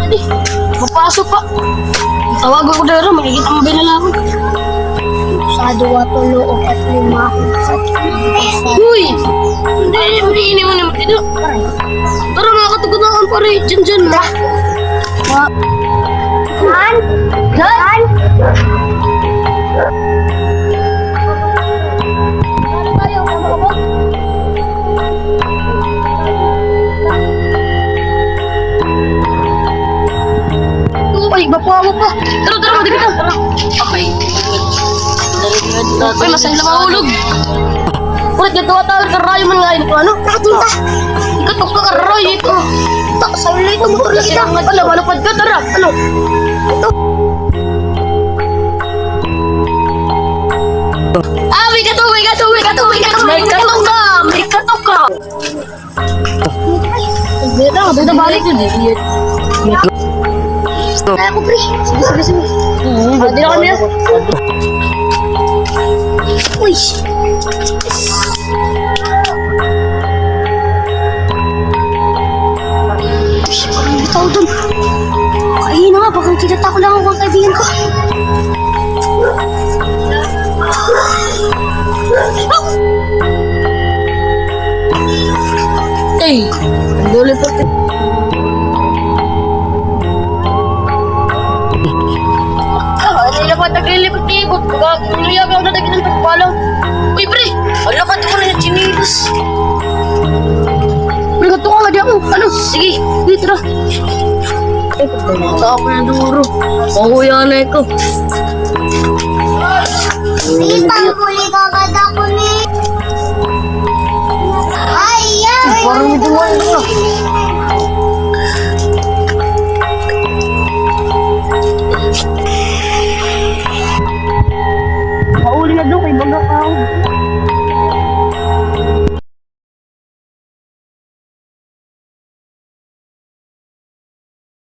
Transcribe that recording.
pwede. Mapasok pa. Tawag ako dito, makikita mo ba nila ako? Sa 2, 3, 4, 5. Uy! Hindi mo naman dito. Tara, makakatugon na ako pare. Diyan na. Dan? Ay, bapawa pa. Tara, matigit na. Tara. Okay. Ay, masaya lang mahulog. Ulit, gagawa tayo. Karayo man nga ito. Ano? Nakatinta. Ikatok ka karayo ito. Sa ulo ito motor Kasi kita. alam, malapad ka. Tara. Ano? Ito. Ah, may katok ka. Dito balik yun. Kaya ko, pre. Sige. Hindi na kami. Uy. Parang bitaw dun. Kain na nga, baka kitata ko lang ako ang kaibigan ko. Ay, ang duli pa. Ano yung dapat naglilipot-lipot? Baka niliyabi ako na tagin ng pagpalaw. Uy, pre! Alakad ko na yung chinilas. Pre, gato ka nga di ako. Ano? Sige, dito na. Sa ako na duro. Pakuya na ito. Sige, panghuli ka kada ko ni. Ay, yan. Parang may dumaan na. Pauli na doon kay Baga Kao.